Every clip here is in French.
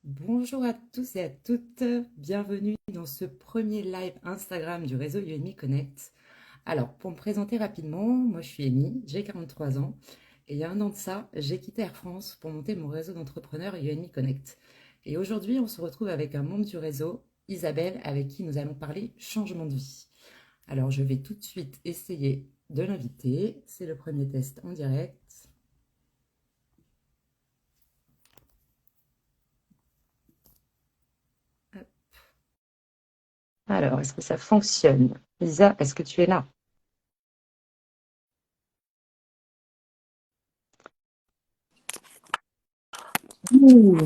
Bonjour à tous et à toutes, bienvenue dans ce premier live Instagram du réseau UNMI Connect. Alors, pour me présenter rapidement, moi je suis Amy, j'ai 43 ans et il y a un an de ça, j'ai quitté Air France pour monter mon réseau d'entrepreneurs UNMI Connect. Et aujourd'hui, on se retrouve avec un membre du réseau, Isabelle, avec qui nous allons parler changement de vie. Alors, je vais tout de suite essayer de l'inviter. C'est le premier test en direct. Alors, est-ce que ça fonctionne? Isa, est-ce que tu es là? Ouh.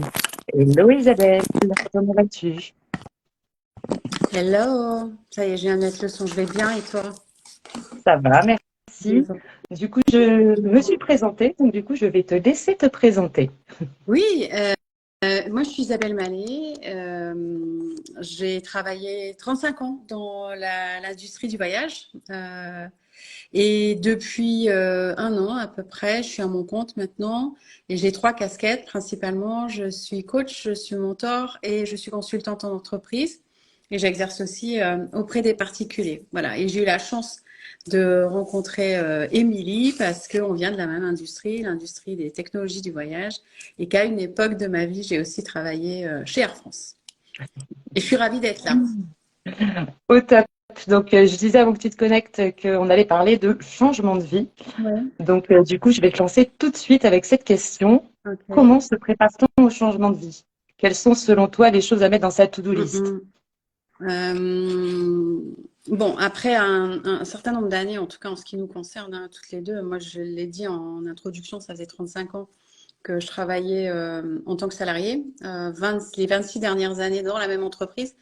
Hello Isabelle, comment vas-tu? Hello, ça y est, je viens de mettre le son, je vais bien et toi? Ça va, merci. Du coup, je me suis présentée, donc du coup, je vais te laisser te présenter. Oui, moi je suis Isabelle Mallet, j'ai travaillé 35 ans dans l'industrie du voyage et depuis un an à peu près, je suis à mon compte maintenant et j'ai trois casquettes principalement. Je suis coach, je suis mentor et je suis consultante en entreprise et j'exerce aussi auprès des particuliers. Voilà, et j'ai eu la chance de rencontrer Émilie parce qu'on vient de la même industrie, l'industrie des technologies du voyage, et qu'à une époque de ma vie, j'ai aussi travaillé chez Air France. Et je suis ravie d'être là. Au top. Donc, je disais avant que tu te connectes qu'on allait parler de changement de vie. Ouais. Donc, du coup, je vais te lancer tout de suite avec cette question. Ok. Comment se prépare-t-on au changement de vie? Quelles sont, selon toi, les choses à mettre dans sa to-do list? Mm, bon, après un certain nombre d'années, en tout cas en ce qui nous concerne, hein, toutes les deux, moi je l'ai dit en introduction, ça faisait 35 ans que je travaillais en tant que salarié, 20 les 26 dernières années dans la même entreprise.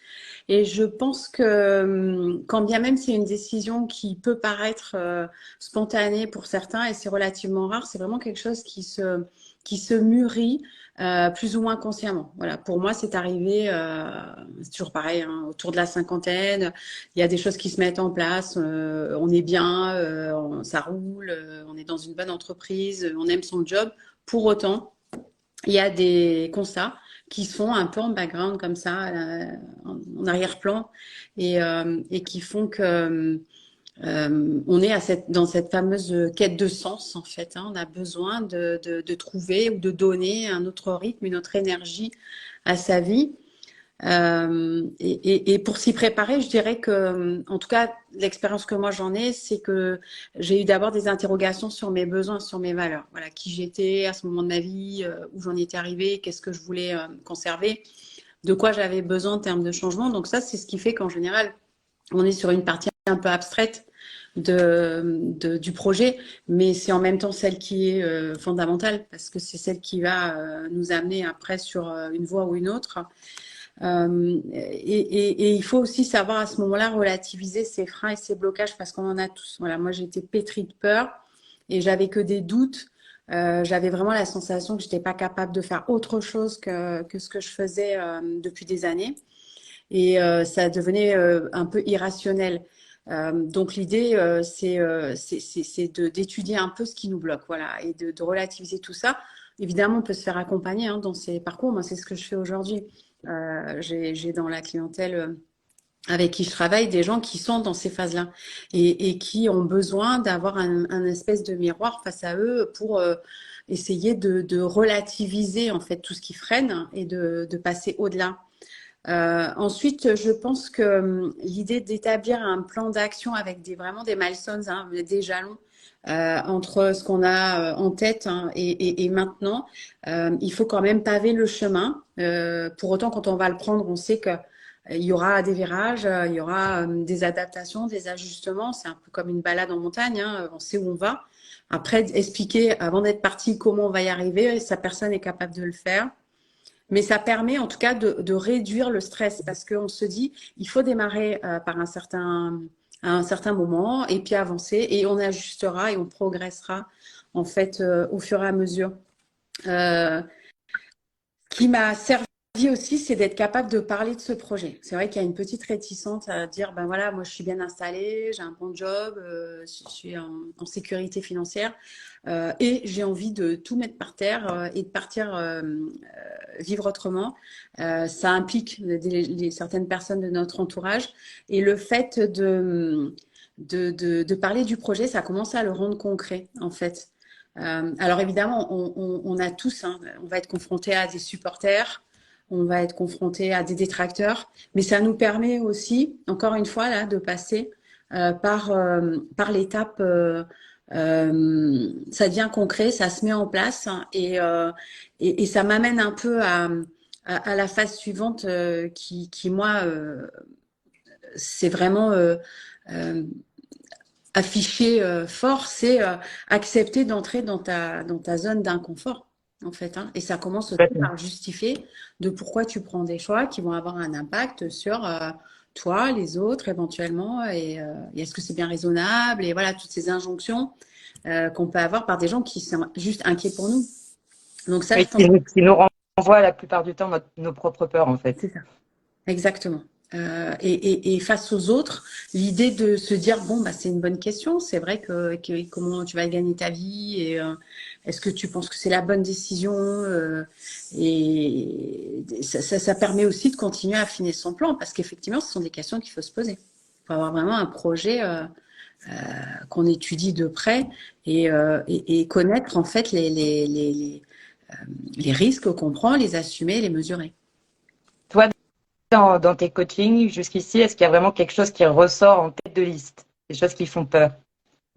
Et je pense que quand bien même c'est une décision qui peut paraître spontanée pour certains, et c'est relativement rare, c'est vraiment quelque chose qui se mûrit plus ou moins consciemment. Voilà, pour moi, c'est arrivé, c'est toujours pareil, hein, autour de la cinquantaine, il y a des choses qui se mettent en place, on est bien, ça roule, on est dans une bonne entreprise, on aime son job. Pour autant, il y a des constats qui se font un peu en background comme ça, en arrière-plan, et qui font que on est dans cette fameuse quête de sens, en fait. Hein. On a besoin de trouver ou de donner un autre rythme, une autre énergie à sa vie. Et pour s'y préparer, je dirais que, en tout cas, l'expérience que moi j'en ai, c'est que j'ai eu d'abord des interrogations sur mes besoins, sur mes valeurs. Voilà, qui j'étais à ce moment de ma vie, où j'en étais arrivée, qu'est-ce que je voulais conserver, de quoi j'avais besoin en termes de changement. Donc ça, c'est ce qui fait qu'en général, on est sur une partie un peu abstraite du projet, mais c'est en même temps celle qui est fondamentale parce que c'est celle qui va nous amener après sur une voie ou une autre. Et il faut aussi savoir à ce moment-là relativiser ses freins et ses blocages parce qu'on en a tous. Voilà, moi j'étais pétrie de peur et j'avais que des doutes. J'avais vraiment la sensation que j'étais pas capable de faire autre chose que ce que je faisais depuis des années et ça devenait un peu irrationnel. Donc l'idée, c'est d'étudier un peu ce qui nous bloque, voilà, et de relativiser tout ça. Évidemment, on peut se faire accompagner hein, dans ces parcours. Moi, c'est ce que je fais aujourd'hui. J'ai dans la clientèle avec qui je travaille des gens qui sont dans ces phases-là et qui ont besoin d'avoir un espèce de miroir face à eux pour essayer de relativiser en fait tout ce qui freine et de passer au-delà. Ensuite, je pense que l'idée d'établir un plan d'action avec vraiment des milestones, hein, des jalons entre ce qu'on a en tête hein, et maintenant, il faut quand même paver le chemin. Pour autant, quand on va le prendre, on sait que il y aura des virages, il y aura des adaptations, des ajustements. C'est un peu comme une balade en montagne, hein, on sait où on va. Après, expliquer avant d'être parti comment on va y arriver, sa personne est capable de le faire. Mais ça permet en tout cas de réduire le stress parce qu'on se dit, il faut démarrer par à un certain moment et puis avancer et on ajustera et on progressera en fait au fur et à mesure. Ce qui m'a servi vie aussi, c'est d'être capable de parler de ce projet. C'est vrai qu'il y a une petite réticence à dire, ben voilà, moi je suis bien installée, j'ai un bon job, je suis en sécurité financière et j'ai envie de tout mettre par terre et de partir vivre autrement. Ça implique certaines personnes de notre entourage et le fait de parler du projet, ça commence à le rendre concret en fait. Alors évidemment, on a tous, hein, on va être confronté à des supporters, on va être confronté à des détracteurs, mais ça nous permet aussi, encore une fois, là, de passer par l'étape, ça devient concret, ça se met en place hein, et ça m'amène un peu à la phase suivante qui moi, c'est vraiment euh, affiché fort, c'est accepter d'entrer dans ta zone d'inconfort, en fait. Hein. Et ça commence aussi par justifier de pourquoi tu prends des choix qui vont avoir un impact sur toi, les autres, éventuellement, et est-ce que c'est bien raisonnable, et voilà, toutes ces injonctions qu'on peut avoir par des gens qui sont juste inquiets pour nous. Donc ça, Mais je pense qui nous renvoie la plupart du temps nos propres peurs, en fait. c'est ça. Exactement. Et face aux autres, l'idée de se dire bon bah c'est une bonne question, c'est vrai que comment tu vas gagner ta vie et est-ce que tu penses que c'est la bonne décision et ça permet aussi de continuer à affiner son plan parce qu'effectivement ce sont des questions qu'il faut se poser. Il faut avoir vraiment un projet qu'on étudie de près et connaître en fait les risques qu'on prend, les assumer, les mesurer. Toi, dans tes coachings jusqu'ici, est-ce qu'il y a vraiment quelque chose qui ressort en tête de liste? Des choses qui font peur?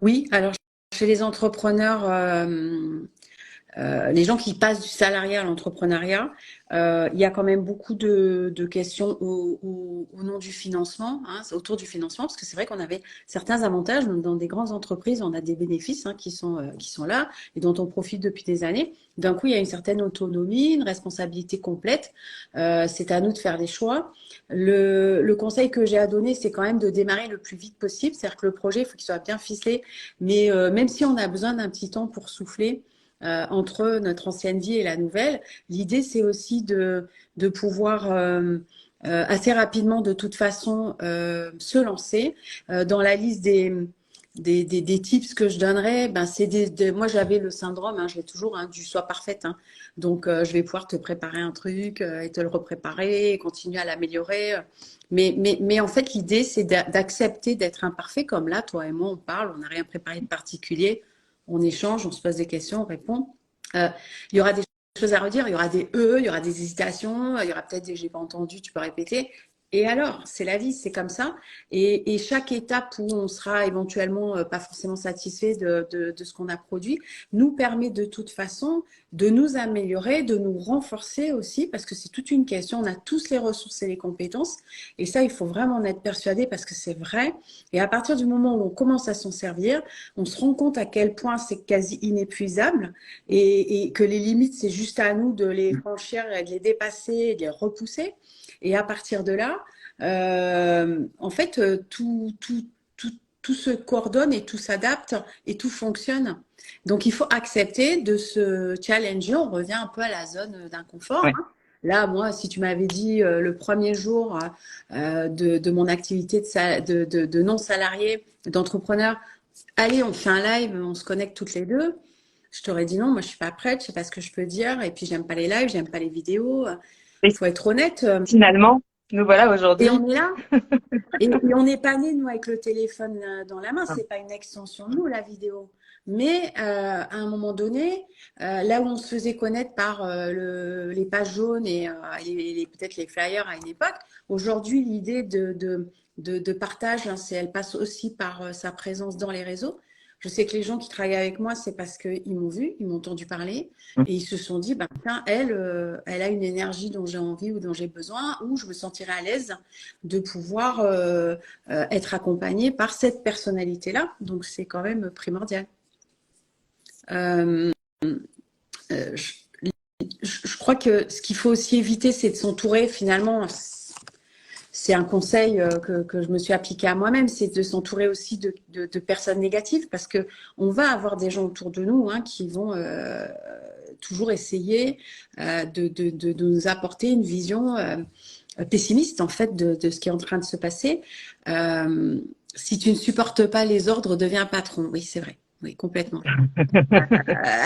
Oui, alors chez les entrepreneurs, les gens qui passent du salariat à l'entrepreneuriat, il y a quand même beaucoup de questions au nom du financement, hein, autour du financement, parce que c'est vrai qu'on avait certains avantages dans des grandes entreprises, on a des bénéfices hein, qui sont là et dont on profite depuis des années. D'un coup, il y a une certaine autonomie, une responsabilité complète. C'est à nous de faire les choix. Le conseil que j'ai à donner, c'est quand même de démarrer le plus vite possible. C'est-à-dire que le projet, il faut qu'il soit bien ficelé. Mais même si on a besoin d'un petit temps pour souffler, entre notre ancienne vie et la nouvelle. L'idée, c'est aussi de pouvoir assez rapidement, de toute façon, se lancer. Dans la liste des tips que je donnerais, ben, moi, j'avais le syndrome, hein, je l'ai toujours, hein, du soi parfaite. Hein. Donc, je vais pouvoir te préparer un truc et te le repréparer, et continuer à l'améliorer. Mais en fait, l'idée, c'est d'accepter d'être imparfait, comme là, toi et moi, on parle, on n'a rien préparé de particulier on échange, on se pose des questions, on répond. Il y aura des choses à redire, il y aura des il y aura des hésitations, il y aura peut-être des j'ai pas entendu, tu peux répéter. Et alors, c'est la vie, c'est comme ça. Et chaque étape où on sera éventuellement pas forcément satisfait de ce qu'on a produit nous permet de toute façon de nous améliorer, de nous renforcer aussi, parce que c'est toute une question. On a tous les ressources et les compétences. Et ça, il faut vraiment en être persuadé parce que c'est vrai. Et à partir du moment où on commence à s'en servir, on se rend compte à quel point c'est quasi inépuisable et que les limites, c'est juste à nous de les franchir et de les dépasser et de les repousser. Et à partir de là, en fait, tout se coordonne et tout s'adapte et tout fonctionne. Donc, il faut accepter de se challenger. On revient un peu à la zone d'inconfort. Ouais. Hein. Là, moi, si tu m'avais dit le premier jour de mon activité de non-salarié, d'entrepreneur, allez, on fait un live, on se connecte toutes les deux. Je t'aurais dit non, moi je suis pas prête, je sais pas ce que je peux dire. Et puis j'aime pas les lives, j'aime pas les vidéos. Et Faut être honnête. finalement, nous voilà Et aujourd'hui. on est là. Et on n'est pas né, nous, avec le téléphone dans la main. C'est pas une extension de nous, la vidéo. Mais à un moment donné, là où on se faisait connaître par les pages jaunes et peut-être les flyers à une époque, aujourd'hui, l'idée de partage, hein, elle passe aussi par sa présence dans les réseaux. Je sais que les gens qui travaillent avec moi, c'est parce qu'ils m'ont vu, ils m'ont entendu parler et ils se sont dit, bah, tiens, elle a une énergie dont j'ai envie ou dont j'ai besoin, ou je me sentirais à l'aise de pouvoir être accompagnée par cette personnalité-là. Donc, c'est quand même primordial. Euh, je crois que ce qu'il faut aussi éviter, c'est de s'entourer finalement. c'est un conseil que je me suis appliqué à moi-même, c'est de s'entourer aussi de personnes négatives parce que on va avoir des gens autour de nous hein, qui vont toujours essayer de nous apporter une vision pessimiste en fait de ce qui est en train de se passer. Si tu ne supportes pas les ordres, deviens patron. Oui, c'est vrai. Oui, complètement.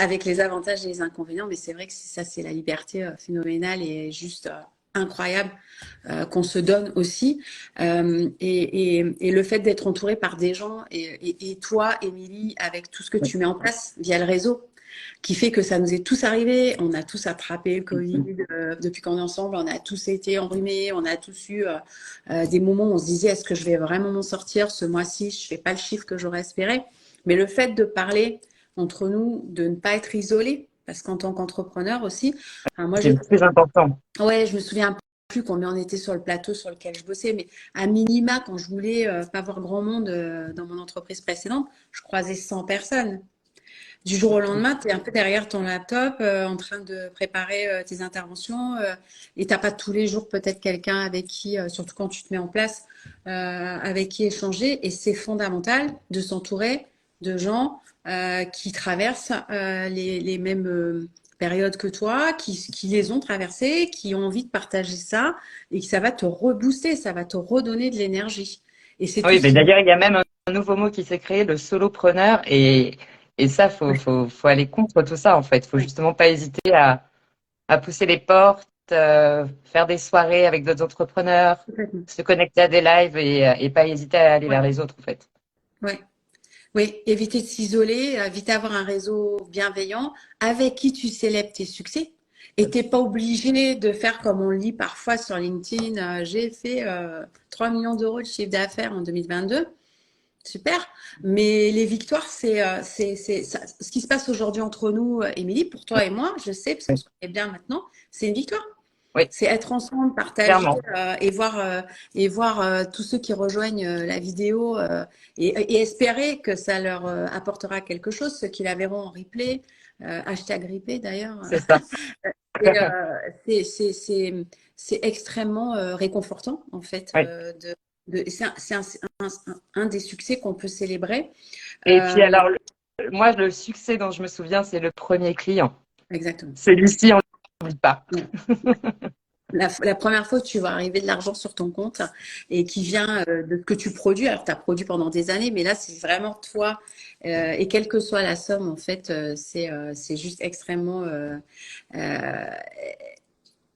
Avec les avantages et les inconvénients, mais c'est vrai que ça, c'est la liberté phénoménale et juste incroyable qu'on se donne aussi. Et le fait d'être entouré par des gens et toi, Émilie, avec tout ce que tu mets en place via le réseau, qui fait que ça nous est tous arrivé. On a tous attrapé le Covid depuis qu'on est ensemble. On a tous été enrhumés. On a tous eu des moments où on se disait est-ce que je vais vraiment m'en sortir ce mois-ci? Je fais pas le chiffre que j'aurais espéré. Mais le fait de parler entre nous, de ne pas être isolé, parce qu'en tant qu'entrepreneur aussi, moi C'est le plus important. ouais, je me souviens plus combien on était sur le plateau sur lequel je bossais, mais à minima, quand je voulais pas voir grand monde dans mon entreprise précédente, je croisais 100 personnes. Du jour au lendemain, tu es un peu derrière ton laptop en train de préparer tes interventions et t'as pas tous les jours peut-être quelqu'un avec qui, surtout quand tu te mets en place, avec qui échanger. Et c'est fondamental de s'entourer de gens qui traversent les mêmes périodes que toi, qui les ont traversées, qui ont envie de partager ça et que ça va te rebooster, ça va te redonner de l'énergie. Et c'est tout Oui, ce mais qui... d'ailleurs, il y a même un nouveau mot qui s'est créé, le solopreneur, et ça, Ouais, faut aller contre tout ça, en fait. Faut ouais, justement pas hésiter à pousser les portes, faire des soirées avec d'autres entrepreneurs, complètement. se connecter à des lives et pas hésiter à aller Ouais, vers les autres, en fait. ouais. Oui, éviter de s'isoler, éviter d'avoir un réseau bienveillant avec qui tu célèbres tes succès. Et t'es pas obligé de faire comme on lit parfois sur LinkedIn. J'ai fait 3 millions d'euros de chiffre d'affaires en 2022. Super. Mais les victoires, ce qui se passe aujourd'hui entre nous, Émilie, pour toi et moi, je sais, parce qu'on Oui, se connaît bien maintenant, c'est une victoire. oui, C'est être ensemble, partager clairement. et voir tous ceux qui rejoignent la vidéo et espérer que ça leur apportera quelque chose, ceux qui la verront en replay, hashtag replay d'ailleurs. C'est ça. Et, c'est extrêmement réconfortant en fait. Oui. C'est un des succès qu'on peut célébrer. Et puis, Euh, alors, moi, le succès dont je me souviens, c'est le premier client. exactement. Celui-ci, on ne l'oublie pas. La première fois que tu vas arriver de l'argent sur ton compte et qui vient de ce que tu produis, alors tu as produit pendant des années, mais là c'est vraiment toi et quelle que soit la somme en fait, c'est juste euh,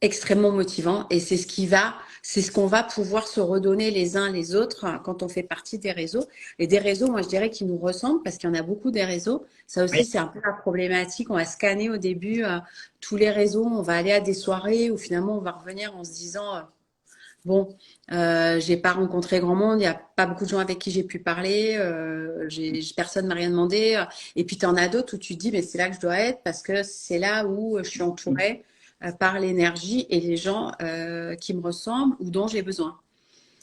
extrêmement motivant et c'est ce qu'on va pouvoir se redonner les uns les autres quand on fait partie des réseaux. Et des réseaux, moi je dirais qui nous ressemblent parce qu'il y en a beaucoup des réseaux. Ça aussi, Oui, c'est un peu la problématique. On va scanner au début tous les réseaux, on va aller à des soirées où finalement on va revenir en se disant bon, j'ai pas rencontré grand monde, il y a pas beaucoup de gens avec qui j'ai pu parler, personne m'a rien demandé. Et puis tu en as d'autres où tu te dis mais c'est là que je dois être parce que c'est là où je suis entourée par l'énergie et les gens qui me ressemblent ou dont j'ai besoin.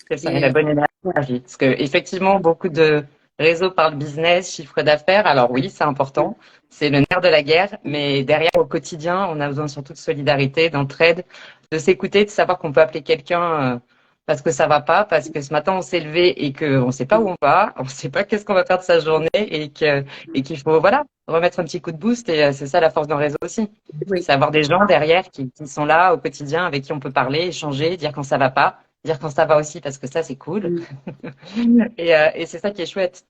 c'est ça, et Et la bonne ouais, énergie. Parce que, effectivement, beaucoup de réseaux parlent business, chiffre d'affaires. Alors oui, c'est important. C'est le nerf de la guerre. Mais derrière, au quotidien, on a besoin surtout de solidarité, d'entraide, de s'écouter, de savoir qu'on peut appeler quelqu'un parce que ça va pas, parce que ce matin, on s'est levé et qu'on ne sait pas où on va, on ne sait pas qu'est-ce qu'on va faire de sa journée et qu'il faut, voilà, remettre un petit coup de boost. Et c'est ça la force d'un réseau aussi. oui. C'est avoir des gens derrière qui sont là au quotidien, avec qui on peut parler, échanger, dire quand ça va pas, dire quand ça va aussi, parce que ça, c'est cool. Et c'est ça qui est chouette.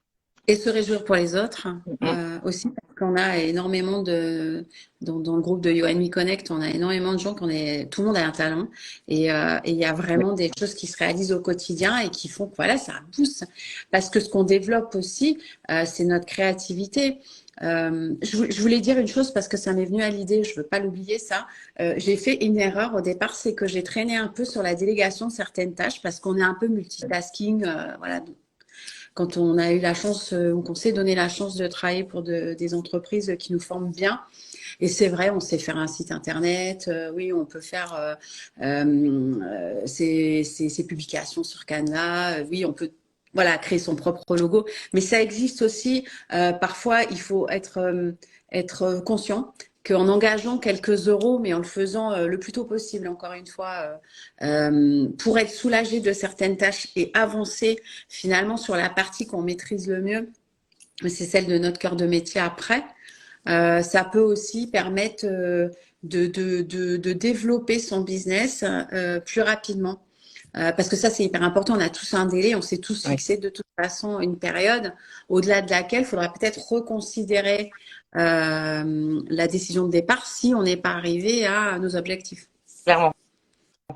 Et se réjouir pour les autres Mm. aussi, parce qu'on a énormément dans le groupe de You and Me Connect, on a énormément de gens tout le monde a un talent et il y a vraiment des choses qui se réalisent au quotidien et qui font que voilà, ça pousse. Parce que ce qu'on développe aussi, c'est notre créativité. Je voulais dire une chose parce que ça m'est venu à l'idée, je veux pas l'oublier ça. J'ai fait une erreur au départ, c'est que j'ai traîné un peu sur la délégation de certaines tâches parce qu'on est un peu multitasking, voilà, quand on a eu la chance, qu'on s'est donné la chance de travailler pour des entreprises qui nous forment bien. Et c'est vrai, on sait faire un site internet, oui, on peut faire ses publications sur Canva, oui, on peut voilà, créer son propre logo. Mais ça existe aussi, parfois, il faut être conscient qu'en engageant quelques euros, mais en le faisant le plus tôt possible, encore une fois, pour être soulagé de certaines tâches et avancer finalement sur la partie qu'on maîtrise le mieux, c'est celle de notre cœur de métier après. Ça peut aussi permettre de développer son business plus rapidement. Parce que ça, c'est hyper important. On a tous un délai, on s'est tous Oui, fixé de toute façon une période au-delà de laquelle il faudra peut-être reconsidérer la décision de départ si on n'est pas arrivé à nos objectifs. clairement.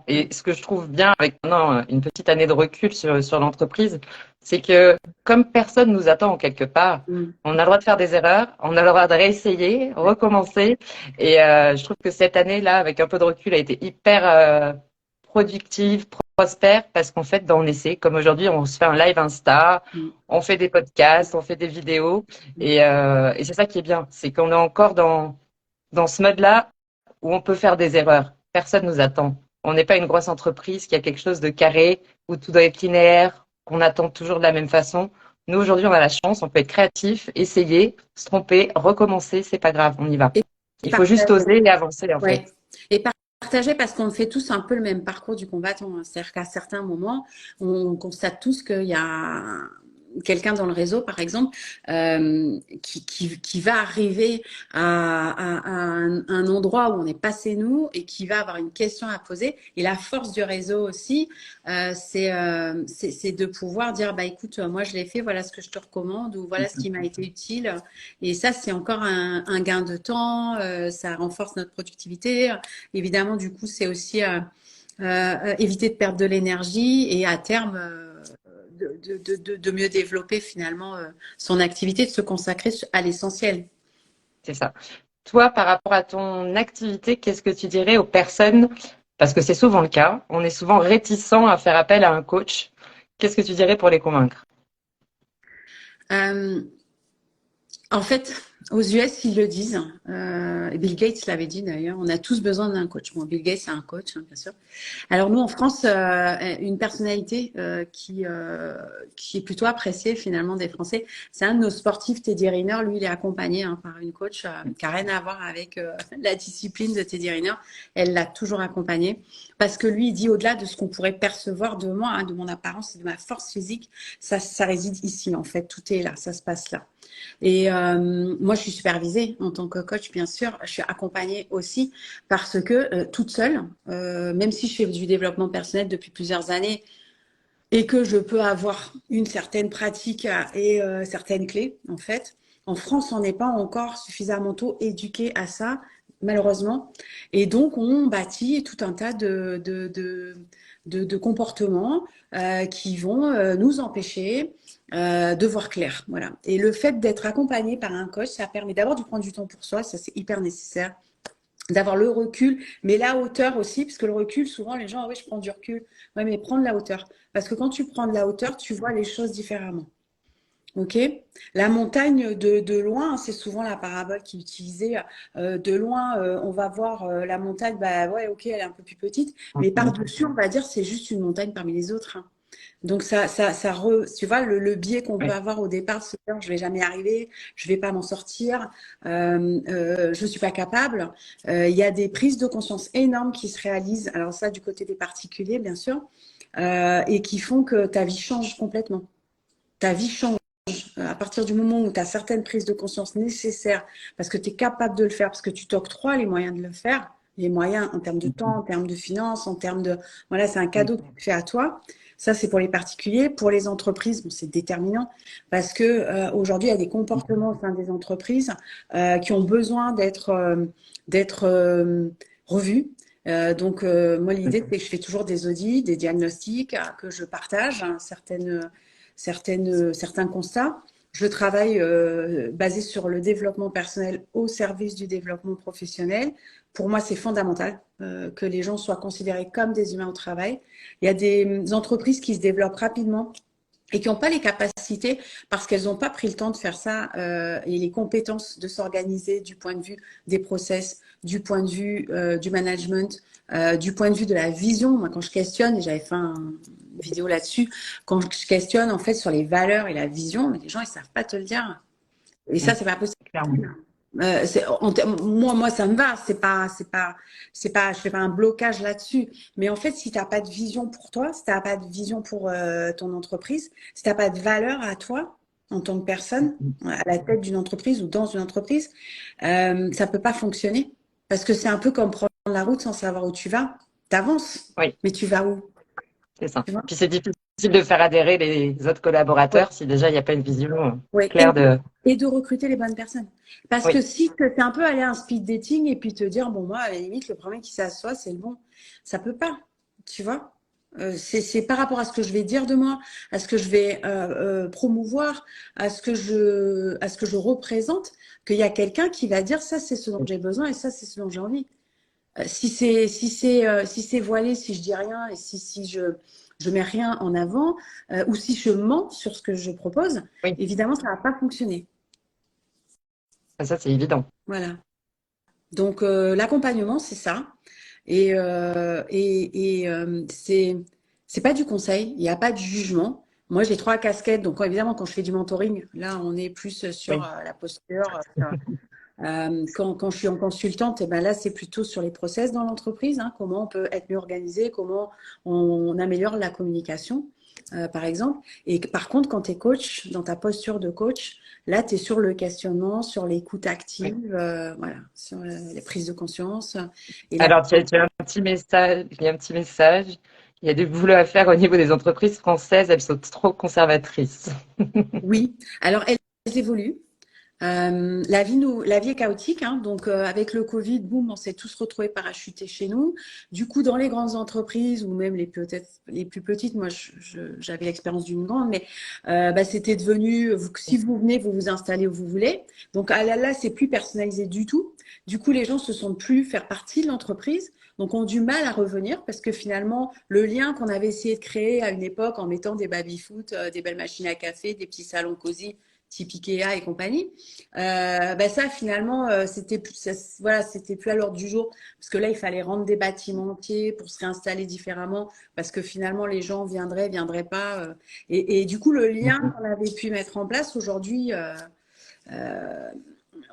Et ce que je trouve bien avec maintenant une petite année de recul sur l'entreprise, c'est que comme personne nous attend quelque part, Mm. on a le droit de faire des erreurs, on a le droit de réessayer, recommencer. Et je trouve que cette année-là, avec un peu de recul, a été hyper productive, prospère, parce qu'en fait, on essaie. Comme aujourd'hui, on se fait un live Insta, Mm. on fait des podcasts, on fait des vidéos. Et c'est ça qui est bien, c'est qu'on est encore dans ce mode-là où on peut faire des erreurs. Personne nous attend. On n'est pas une grosse entreprise qui a quelque chose de carré, où tout doit être linéaire, qu'on attend toujours de la même façon. Nous, aujourd'hui, on a la chance, on peut être créatif, essayer, se tromper, recommencer, c'est pas grave, on y va. Et Il faut juste partager. oser et avancer, en Ouais. fait. Et partager parce qu'on fait tous un peu le même parcours du combattant. C'est-à-dire qu'à certains moments, on constate tous qu'il y a quelqu'un dans le réseau, par exemple, qui va arriver à un endroit où on est passé nous et qui va avoir une question à poser. Et la force du réseau aussi, c'est de pouvoir dire, bah écoute, moi je l'ai fait, voilà ce que je te recommande ou voilà ce qui m'a été utile. Et ça, c'est encore un gain de temps, ça renforce notre productivité. Évidemment, du coup, c'est aussi éviter de perdre de l'énergie et à terme de mieux développer finalement son activité, de se consacrer à l'essentiel. C'est ça. Toi, par rapport à ton activité, qu'est-ce que tu dirais aux personnes, parce que c'est souvent le cas, on est souvent réticent à faire appel à un coach. Qu'est-ce que tu dirais pour les convaincre? Euh, En fait, aux US, ils le disent. Bill Gates l'avait dit d'ailleurs. On a tous besoin d'un coach. Bon, Bill Gates, c'est un coach, hein, bien sûr. Alors nous, en France, une personnalité qui est plutôt appréciée finalement des Français, c'est un de nos sportifs, Teddy Riner. Lui, il est accompagné par une coach qui n'a rien à voir avec la discipline de Teddy Riner. Elle l'a toujours accompagné parce que lui, il dit au-delà de ce qu'on pourrait percevoir de moi, hein, de mon apparence et de ma force physique, ça réside ici en fait. Tout est là, ça se passe là. Et moi, je suis supervisée en tant que coach, bien sûr. Je suis accompagnée aussi parce que toute seule, même si je fais du développement personnel depuis plusieurs années et que je peux avoir une certaine pratique et certaines clés, en fait, en France, on n'est pas encore suffisamment tôt éduqué à ça, malheureusement. Et donc, on bâtit tout un tas de comportements qui vont nous empêcher de voir clair. Voilà. Et le fait d'être accompagné par un coach, ça permet d'abord de prendre du temps pour soi, ça c'est hyper nécessaire, d'avoir le recul, mais la hauteur aussi, parce que le recul, souvent les gens, ah oui, je prends du recul. Oui, mais prendre la hauteur. Parce que quand tu prends de la hauteur, tu vois les choses différemment. Ok. La montagne de loin, c'est souvent la parabole qui est utilisée. De loin, on va voir la montagne, bah ouais, ok, elle est un peu plus petite, mais par-dessus, on va dire c'est juste une montagne parmi les autres, hein. Donc tu vois, le biais qu'on peut Oui, avoir au départ, c'est dire je vais jamais y arriver, je vais pas m'en sortir, je suis pas capable. Il y a des prises de conscience énormes qui se réalisent. Alors ça, du côté des particuliers, bien sûr, et qui font que ta vie change complètement. Ta vie change. À partir du moment où tu as certaines prises de conscience nécessaires, parce que tu es capable de le faire, parce que tu t'octroies les moyens de le faire, les moyens en termes de temps, en termes de finances, en termes de... Voilà, c'est un cadeau que tu fais à toi. Ça, c'est pour les particuliers. Pour les entreprises, bon, c'est déterminant parce que aujourd'hui, il y a des comportements au sein des entreprises qui ont besoin d'être revus. Moi, l'idée, c'est que je fais toujours des audits, des diagnostics, que je partage certains constats. Je travaille basé sur le développement personnel au service du développement professionnel. Pour moi, c'est fondamental que les gens soient considérés comme des humains au travail. Il y a des entreprises qui se développent rapidement et qui n'ont pas les capacités parce qu'elles n'ont pas pris le temps de faire ça et les compétences de s'organiser du point de vue des process, du point de vue du management, du point de vue de la vision. Moi, quand je questionne, et j'avais fait une vidéo là-dessus, quand je questionne en fait sur les valeurs et la vision, mais les gens ils savent pas te le dire. Et ça, c'est pas possible. clairement. Moi, ça me va. Je fais pas un blocage là-dessus. Mais en fait, si t'as pas de vision pour toi, si t'as pas de vision pour ton entreprise, si t'as pas de valeur à toi en tant que personne à la tête d'une entreprise ou dans une entreprise, ça peut pas fonctionner. Parce que c'est un peu comme prendre la route sans savoir où tu vas. T'avances, Oui, mais tu vas où? c'est ça. Tu vois? Puis c'est difficile de faire adhérer les autres Ouais. collaborateurs si déjà il n'y a pas une vision Ouais. claire de. Et de recruter les bonnes personnes. Parce que Oui, si tu es un peu aller à un speed dating et puis te dire, bon, moi, à la limite, le premier qui s'assoit, c'est le bon. Ça peut pas, tu vois. C'est par rapport à ce que je vais dire de moi, à ce que je vais promouvoir, à ce que je représente, qu'il y a quelqu'un qui va dire ça, c'est ce dont j'ai besoin et ça, c'est ce dont j'ai envie. Si c'est voilé, si je dis rien et si je mets rien en avant ou si je mens sur ce que je propose, oui, évidemment, ça va pas fonctionner. ça c'est évident. Voilà. Donc, l'accompagnement, c'est ça. C'est pas du conseil, il n'y a pas de jugement. Moi, j'ai trois casquettes. Donc, évidemment, quand je fais du mentoring, là, on est plus sur Oui, la posture. Quand je suis en consultante, et ben là, c'est plutôt sur les process dans l'entreprise, hein, comment on peut être mieux organisé, comment on améliore la communication, par exemple. Et par contre, quand tu es coach, dans ta posture de coach, là, tu es sur le questionnement, sur l'écoute oui. active, voilà, sur les prises de conscience. Et là, Alors, tu as un petit message, il y a un petit message. Il y a du boulot à faire au niveau des entreprises françaises, elles sont trop conservatrices. oui, alors elles évoluent. La vie est chaotique, hein, donc avec le Covid, boum, on s'est tous retrouvés parachutés chez nous. Du coup, dans les grandes entreprises ou même peut-être les plus petites, moi j'avais l'expérience d'une grande, mais bah, c'était devenu, si vous venez, vous vous installez où vous voulez. Donc là, c'est plus personnalisé du tout. Du coup, les gens se sentent plus faire partie de l'entreprise. Donc, ont du mal à revenir parce que finalement, le lien qu'on avait essayé de créer à une époque en mettant des baby-foot, des belles machines à café, des petits salons cosy, type Ikea et compagnie, ben ça finalement voilà, c'était plus à l'ordre du jour parce que là il fallait rendre des bâtiments entiers pour se réinstaller différemment parce que finalement les gens viendraient pas et du coup le lien qu'on avait pu mettre en place euh,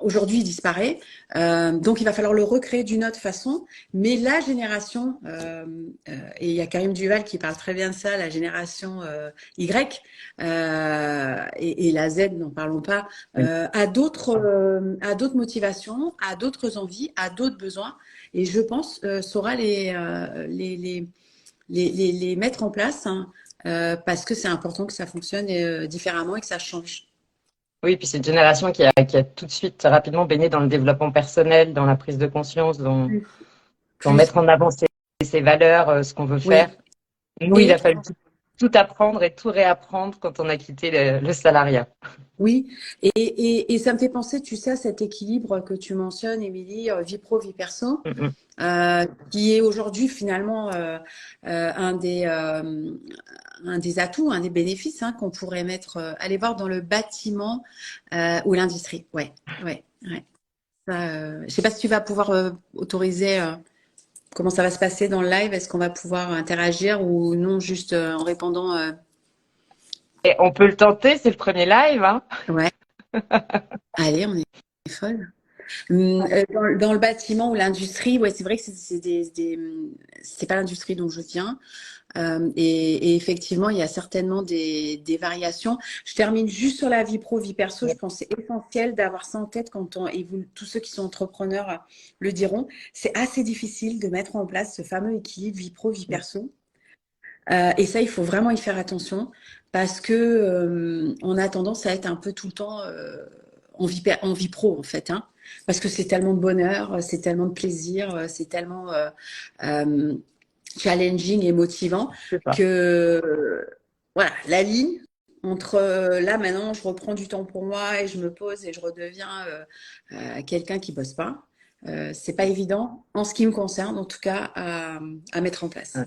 aujourd'hui il disparaît. Donc il va falloir le recréer d'une autre façon. Mais la génération, et il y a Karim Duval qui parle très bien de ça, la génération Y et la Z, n'en parlons pas, a d'autres motivations, a d'autres envies, a d'autres besoins. Et je pense saura les mettre en place hein, parce que c'est important que ça fonctionne différemment et que ça change. Oui, puis c'est une génération qui a tout de suite rapidement baigné dans le développement personnel, dans la prise de conscience, Plus, dans plus mettre en avant ses valeurs, ce qu'on veut faire. oui. Nous, il Et a fallu tout apprendre et tout réapprendre quand on a quitté le salariat. oui, et ça me fait penser, tu sais, à cet équilibre que tu mentionnes, Émilie, vie pro, vie perso, Mm, mm. qui est aujourd'hui finalement un des atouts, un des bénéfices hein, qu'on pourrait mettre, aller voir dans le bâtiment ou l'industrie. Ouais, ouais, ouais. Ça, je sais pas si tu vas pouvoir autoriser comment ça va se passer dans le live. Est-ce qu'on va pouvoir interagir ou non, juste en répondant. Et on peut le tenter, c'est le premier live, hein. Ouais, allez, on est folle. Dans le bâtiment ou l'industrie, ouais, c'est vrai que c'est pas l'industrie dont je viens. Et effectivement, il y a certainement des variations. Je termine juste sur la vie pro, vie perso. Je pense que c'est essentiel d'avoir ça en tête et tous ceux qui sont entrepreneurs le diront. C'est assez difficile de mettre en place ce fameux équilibre vie pro, vie perso. Et ça, il faut vraiment y faire attention parce que on a tendance à être un peu tout le temps en vie pro en fait, hein, parce que c'est tellement de bonheur, c'est tellement de plaisir, c'est tellement euh, challenging et motivant C'est ça. que voilà, la ligne entre là maintenant, je reprends du temps pour moi et je me pose et je redeviens quelqu'un qui bosse pas. C'est pas évident en ce qui me concerne, en tout cas, à mettre en place. Ouais.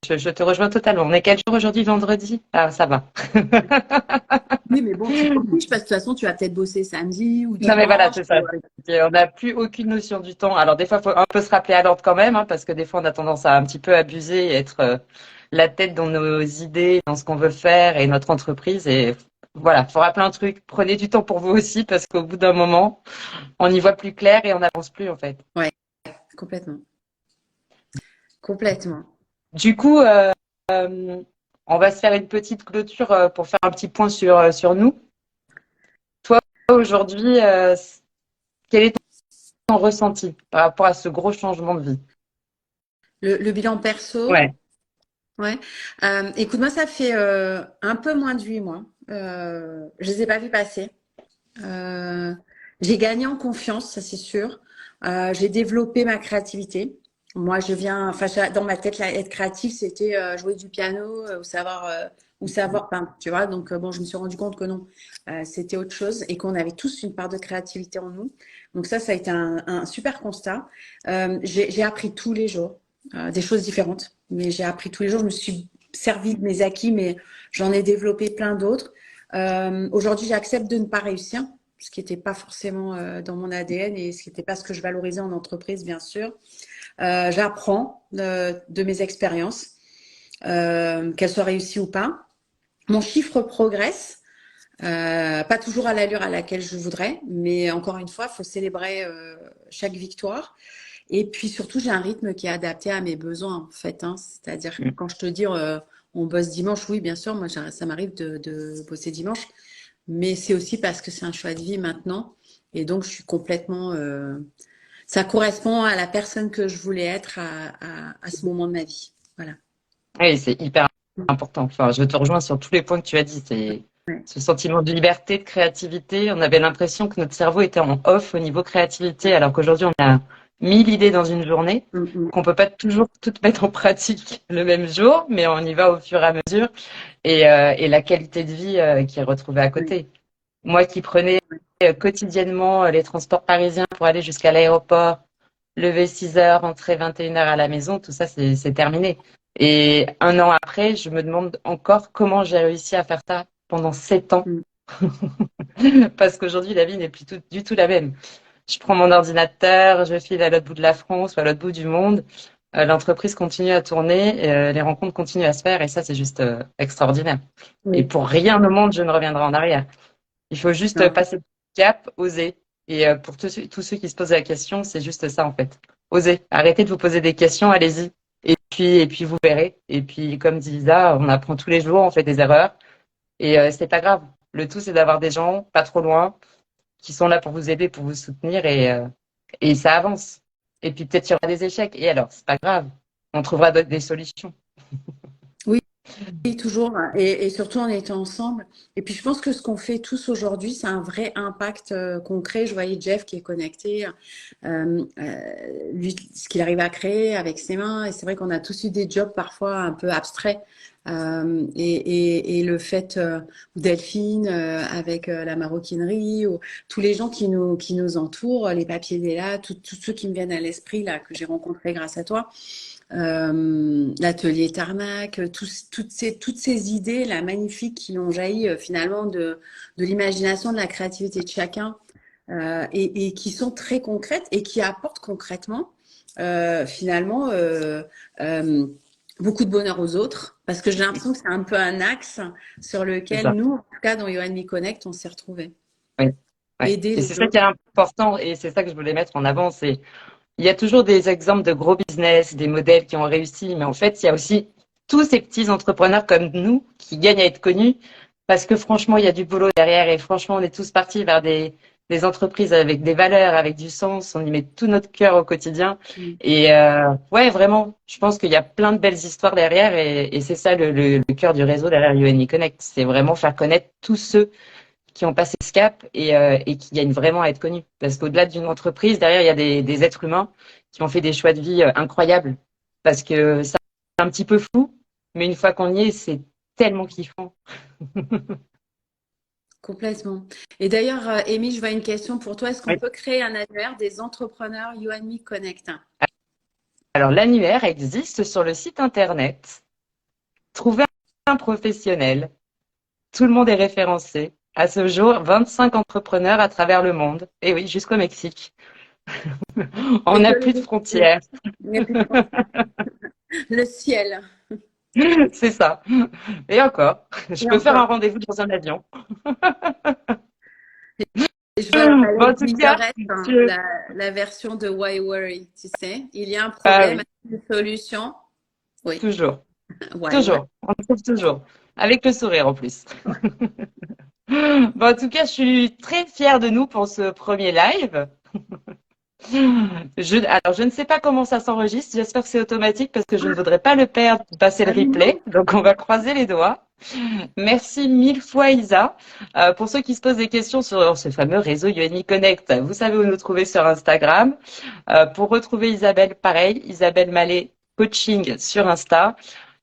Je te rejoins totalement. On est quel jour aujourd'hui? Vendredi? Ah, ça va. Oui, mais bon, tu t'en fiches parce que de toute façon, tu vas peut-être bosser samedi ou Non, mais voilà, dimanche. c'est ça. On n'a plus aucune notion du temps. Alors, des fois, il faut un peu se rappeler à l'ordre quand même, hein, parce que des fois, on a tendance à un petit peu abuser et être la tête dans nos idées, dans ce qu'on veut faire et notre entreprise. Et Voilà, il faudra plein de trucs. Prenez du temps pour vous aussi parce qu'au bout d'un moment, on y voit plus clair et on n'avance plus en fait. Ouais, complètement. Complètement. Du coup, on va se faire une petite clôture pour faire un petit point sur nous. Toi, aujourd'hui, quel est ton ressenti par rapport à ce gros changement de vie? Le bilan perso, Ouais, ouais. Écoute, moi, ça fait un peu moins de 8 mois. Je les ai pas vus passer. Euh, j'ai gagné en confiance, ça c'est sûr. J'ai développé ma créativité. Moi, enfin, dans ma tête, là, être créatif, c'était jouer du piano ou savoir peindre, tu vois. Donc, bon, je me suis rendu compte que non, c'était autre chose et qu'on avait tous une part de créativité en nous. Donc ça a été un super constat. J'ai appris tous les jours des choses différentes, mais j'ai appris tous les jours. Je me suis servi de mes acquis, mais j'en ai développé plein d'autres. Aujourd'hui, j'accepte de ne pas réussir, ce qui n'était pas forcément dans mon ADN et ce qui n'était pas ce que je valorisais en entreprise, bien sûr. J'apprends de mes expériences, qu'elles soient réussies ou pas. Mon chiffre progresse, pas toujours à l'allure à laquelle je voudrais, mais encore une fois, il faut célébrer chaque victoire. Et puis surtout, j'ai un rythme qui est adapté à mes besoins, en fait. Hein. C'est-à-dire que quand je te dis on bosse dimanche, oui, bien sûr, moi, ça m'arrive de bosser dimanche, mais c'est aussi parce que c'est un choix de vie maintenant. Et donc, je suis complètement. Ça correspond à la personne que je voulais être à ce moment de ma vie. Voilà. oui, c'est hyper important. Enfin, je te rejoins sur tous les points que tu as dit. C'est Ouais. ce sentiment de liberté, de créativité. On avait l'impression que notre cerveau était en off au niveau créativité, alors qu'aujourd'hui, on a 1000 idées dans une journée, Mm, qu'on peut pas toujours toutes mettre en pratique le même jour, mais on y va au fur et à mesure. Et la qualité de vie qui est retrouvée à oui. côté. Moi qui prenais quotidiennement les transports parisiens pour aller jusqu'à l'aéroport, lever 6 heures, rentrer 21 heures à la maison, tout ça, c'est terminé. Et un an après, je me demande encore comment j'ai réussi à faire ça pendant 7 ans. Mm. Parce qu'aujourd'hui, la vie n'est plus du tout la même. Je prends mon ordinateur, je file à l'autre bout de la France ou à l'autre bout du monde. L'entreprise continue à tourner, les rencontres continuent à se faire et ça, c'est juste extraordinaire. Et Oui. pour rien au monde, je ne reviendrai en arrière. Il faut juste Non. passer le cap, oser. Et pour tous ceux qui se posent la question, c'est juste ça en fait. Osez. Arrêtez de vous poser des questions, allez-y. Et puis vous verrez. Et puis comme dit Lisa, on apprend tous les jours, on fait des erreurs. Et c'est pas grave. Le tout, c'est d'avoir des gens pas trop loin qui sont là pour vous aider, pour vous soutenir et ça avance. Et puis peut-être il y aura des échecs. Et alors, c'est pas grave. On trouvera des solutions. Oui. Oui, toujours, et surtout en étant ensemble. Et puis je pense que ce qu'on fait tous aujourd'hui, c'est un vrai impact concret. Je voyais Jeff qui est connecté, lui, ce qu'il arrive à créer avec ses mains. Et c'est vrai qu'on a tous eu des jobs parfois un peu abstraits. Et le fait, ou Delphine avec la maroquinerie, ou tous les gens qui nous entourent, les papiers d'Ella, tous ceux qui me viennent à l'esprit là que j'ai rencontrés grâce à toi. L'atelier Tarmac, toutes ces idées là magnifiques qui ont jailli finalement de l'imagination, de la créativité de chacun et qui sont très concrètes et qui apportent concrètement finalement beaucoup de bonheur aux autres parce que j'ai l'impression que c'est un peu un axe sur C'est lequel ça. nous, en tout cas dans You& Connect, on s'est retrouvés. Oui. Ouais. Aider Et les c'est ça qui est autres. important et c'est ça que je voulais mettre en avant. Il y a toujours des exemples de gros business, des modèles qui ont réussi, mais en fait, il y a aussi tous ces petits entrepreneurs comme nous qui gagnent à être connus parce que franchement, il y a du boulot derrière et franchement, on est tous partis vers des entreprises avec des valeurs, avec du sens. On y met tout notre cœur au quotidien. Et ouais, vraiment, je pense qu'il y a plein de belles histoires derrière et c'est ça le cœur du réseau derrière You& Connect. C'est vraiment faire connaître tous ceux qui ont passé ce cap et qui gagnent vraiment à être connus. Parce qu'au-delà d'une entreprise, derrière, il y a des êtres humains qui ont fait des choix de vie incroyables. Parce que c'est un petit peu fou, mais une fois qu'on y est, c'est tellement kiffant. Complètement. Et d'ailleurs, Amy, je vois une question pour toi. Est-ce qu'on Oui. peut créer un annuaire des entrepreneurs You& Connect? Alors, l'annuaire existe sur le site internet. Trouvez un professionnel. Tout le monde est référencé. À ce jour, 25 entrepreneurs à travers le monde. Et oui, jusqu'au Mexique. On n'a plus de frontières. Le ciel. C'est ça. Et encore, je Et peux faire un encore. rendez-vous dans un avion. Et je vois la Bon, en palette tout cas, Wizarette, hein, je... la version de Why Worry, tu sais. Il y a un Ah problème, oui, une solution. Oui, toujours, Why Worry. toujours. On le trouve toujours. Avec le sourire en plus. Bon, en tout cas, je suis très fière de nous pour ce premier live. Alors, je ne sais pas comment ça s'enregistre. J'espère que c'est automatique parce que je ne voudrais pas le perdre pour passer le Ah non, replay. Donc, on va croiser les doigts. Merci mille fois, Isa. Pour ceux qui se posent des questions sur ce fameux réseau UNI Connect, vous savez où nous trouver sur Instagram. Pour retrouver Isabelle, pareil, Isabelle Mallet Coaching sur Insta.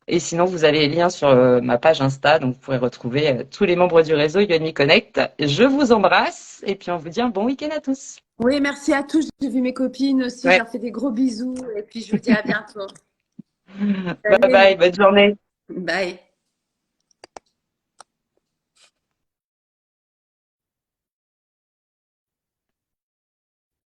Et sinon, vous avez les liens sur ma page Insta, donc vous pourrez retrouver tous les membres du réseau UNI Connect. Je vous embrasse et puis on vous dit un bon week-end à tous. oui, merci à tous. J'ai vu mes copines aussi. Je Ouais. leur fais des gros bisous. Et puis, je vous dis à bientôt. Bye Salut, bye, bonne journée. bye.